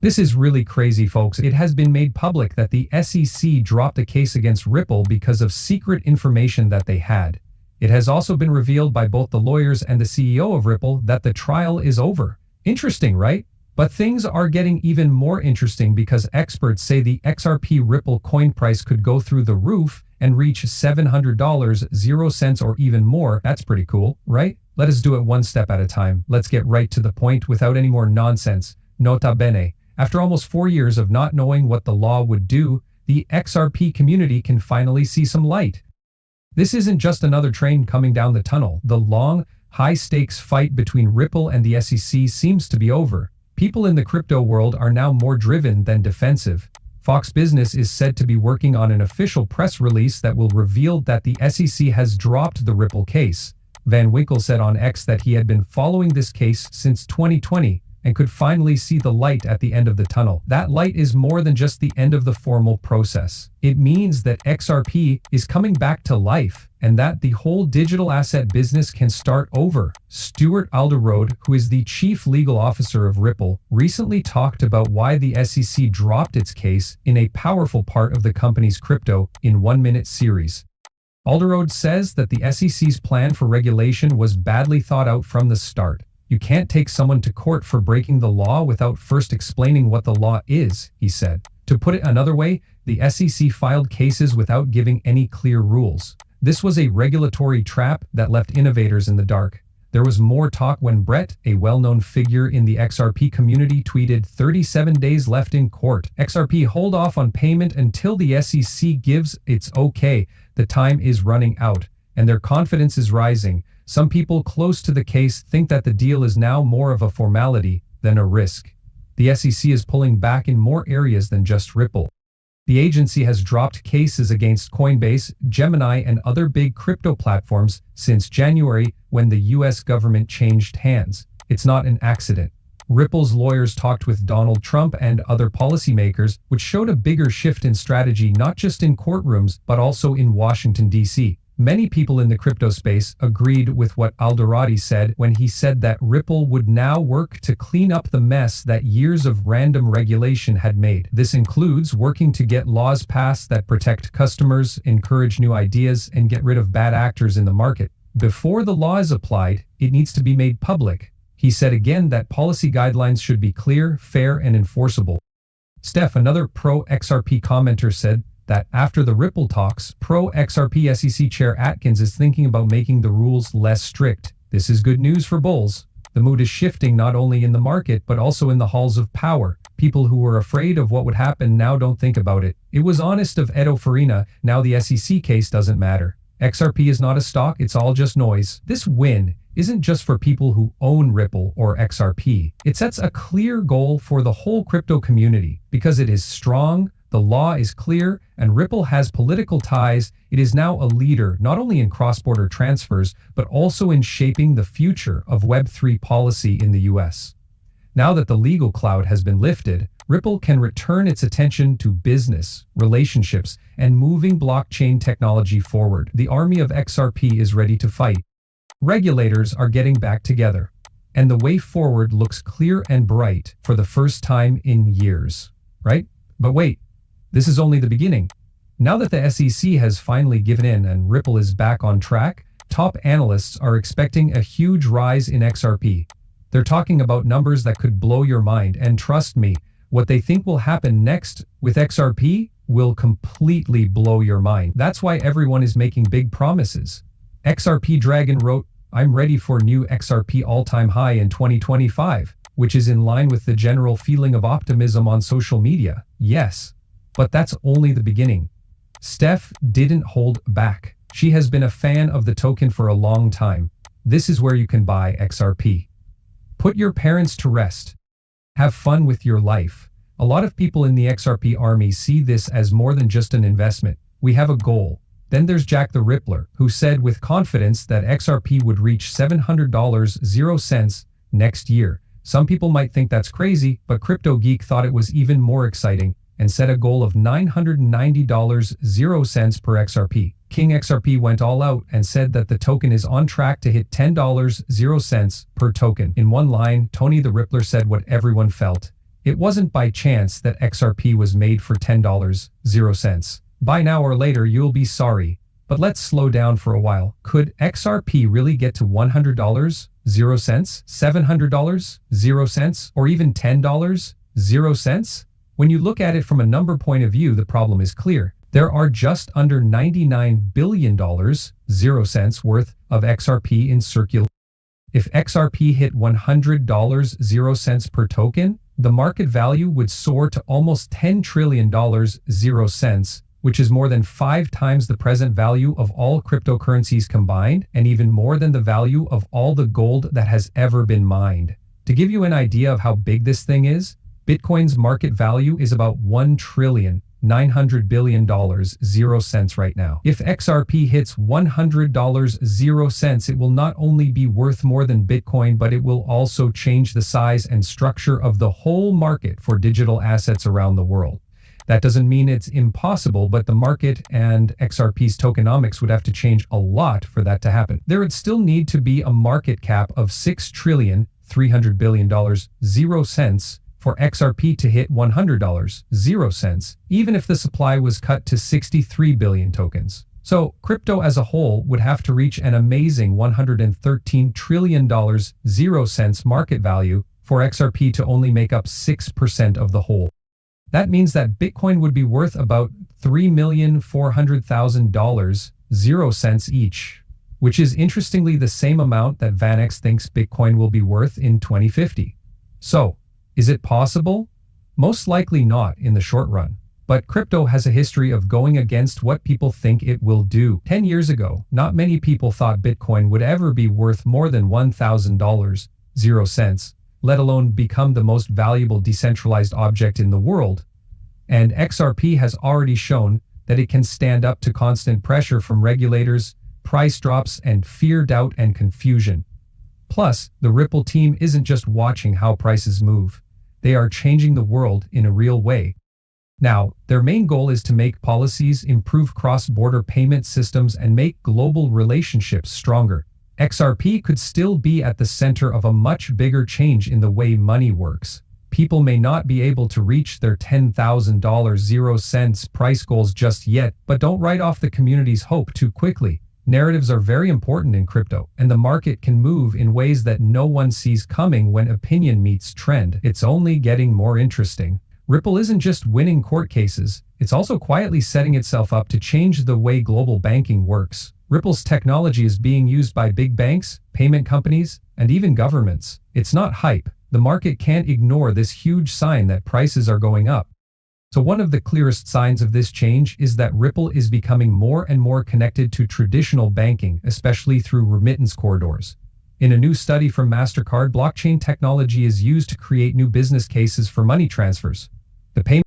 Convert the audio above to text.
This is really crazy, folks. It has been made public that the SEC dropped a case against Ripple because of secret information that they had. It has also been revealed by both the lawyers and the CEO of Ripple that the trial is over. Interesting, right? But things are getting even more interesting because experts say the XRP Ripple coin price could go through the roof and reach $700.00 or even more. That's pretty cool, right? Let us do it one step at a time. Let's get right to the point without any more nonsense. Nota bene. After almost 4 years of not knowing what the law would do, the XRP community can finally see some light. This isn't just another train coming down the tunnel. The long, high-stakes fight between Ripple and the SEC seems to be over. People in the crypto world are now more driven than defensive. Fox Business is said to be working on an official press release that will reveal that the SEC has dropped the Ripple case. Van Winkle said on X that he had been following this case since 2020 and could finally see the light at the end of the tunnel. That light is more than just the end of the formal process. It means that XRP is coming back to life and that the whole digital asset business can start over. Stuart Alderode, who is the chief legal officer of Ripple, recently talked about why the SEC dropped its case in a powerful part of the company's crypto in 1-minute series. Alderode says that the SEC's plan for regulation was badly thought out from the start. You can't take someone to court for breaking the law without first explaining what the law is, he said. To put it another way, the SEC filed cases without giving any clear rules. This was a regulatory trap that left innovators in the dark. There was more talk when Brett, a well-known figure in the XRP community, tweeted 37 days left in court. XRP hold off on payment until the SEC gives its okay. The time is running out, and their confidence is rising. Some people close to the case think that the deal is now more of a formality than a risk. The SEC is pulling back in more areas than just Ripple. The agency has dropped cases against Coinbase, Gemini, and other big crypto platforms since January when the US government changed hands. It's not an accident. Ripple's lawyers talked with Donald Trump and other policymakers, which showed a bigger shift in strategy not just in courtrooms but also in Washington, D.C. Many people in the crypto space agreed with what Alderode said when he said that Ripple would now work to clean up the mess that years of random regulation had made. This includes working to get laws passed that protect customers, encourage new ideas, and get rid of bad actors in the market. Before the law is applied, it needs to be made public. He said again that policy guidelines should be clear, fair, and enforceable. Steph, another pro-XRP commenter, said that after the Ripple talks, pro-XRP SEC Chair Atkins is thinking about making the rules less strict. This is good news for bulls. The mood is shifting not only in the market but also in the halls of power. People who were afraid of what would happen now don't think about it. It was honest of Edo Farina. Now the SEC case doesn't matter. XRP is not a stock, it's all just noise. This win isn't just for people who own Ripple or XRP. It sets a clear goal for the whole crypto community because it is strong, the law is clear, and Ripple has political ties. It is now a leader not only in cross-border transfers, but also in shaping the future of Web3 policy in the US. Now that the legal cloud has been lifted, Ripple can return its attention to business, relationships, and moving blockchain technology forward. The army of XRP is ready to fight. Regulators are getting back together, and the way forward looks clear and bright for the first time in years, right? But wait. This is only the beginning. Now that the SEC has finally given in and Ripple is back on track, top analysts are expecting a huge rise in XRP. They're talking about numbers that could blow your mind, and trust me, what they think will happen next with XRP will completely blow your mind. That's why everyone is making big promises. XRP Dragon wrote, "I'm ready for new XRP all-time high in 2025, which is in line with the general feeling of optimism on social media. Yes. But that's only the beginning." Steph didn't hold back. She has been a fan of the token for a long time. This is where you can buy XRP. Put your parents to rest. Have fun with your life. A lot of people in the XRP army see this as more than just an investment. We have a goal. Then there's Jack the Rippler, who said with confidence that XRP would reach $700.00 next year. Some people might think that's crazy, but Crypto Geek thought it was even more exciting and set a goal of $990.00 per XRP. King XRP went all out and said that the token is on track to hit $10.00 per token. In one line, Tony the Rippler said what everyone felt. It wasn't by chance that XRP was made for $10.00. Buy now or later you'll be sorry. But let's slow down for a while. Could XRP really get to $100.00, $700.00, or even $10.00? When you look at it from a number point of view, the problem is clear. There are just under $99 billion worth of XRP in circulation. If XRP hit $100.00 per token, the market value would soar to almost $10 trillion, which is more than 5 times the present value of all cryptocurrencies combined, and even more than the value of all the gold that has ever been mined. To give you an idea of how big this thing is, Bitcoin's market value is about $1.9 trillion right now. If XRP hits $100.00, it will not only be worth more than Bitcoin, but it will also change the size and structure of the whole market for digital assets around the world. That doesn't mean it's impossible, but the market and XRP's tokenomics would have to change a lot for that to happen. There would still need to be a market cap of $6.3 trillion for XRP to hit $100.00, even if the supply was cut to 63 billion tokens. So crypto as a whole would have to reach an amazing $113 trillion market value for XRP to only make up 6% of the whole. That means that Bitcoin would be worth about $3,400,000 each, which is interestingly the same amount that VanEck thinks Bitcoin will be worth in 2050. So, is it possible? Most likely not in the short run. But crypto has a history of going against what people think it will do. 10 years ago, not many people thought Bitcoin would ever be worth more than $1,000, let alone become the most valuable decentralized object in the world. And XRP has already shown that it can stand up to constant pressure from regulators, price drops, and fear, doubt, and confusion. Plus, the Ripple team isn't just watching how prices move. They are changing the world in a real way. Now, their main goal is to make policies, improve cross-border payment systems, and make global relationships stronger. XRP could still be at the center of a much bigger change in the way money works. People may not be able to reach their $10,000 price goals just yet, but don't write off the community's hope too quickly. Narratives are very important in crypto, and the market can move in ways that no one sees coming when opinion meets trend. It's only getting more interesting. Ripple isn't just winning court cases, it's also quietly setting itself up to change the way global banking works. Ripple's technology is being used by big banks, payment companies, and even governments. It's not hype. The market can't ignore this huge sign that prices are going up. So one of the clearest signs of this change is that Ripple is becoming more and more connected to traditional banking, especially through remittance corridors. In a new study from MasterCard, blockchain technology is used to create new business cases for money transfers. The payment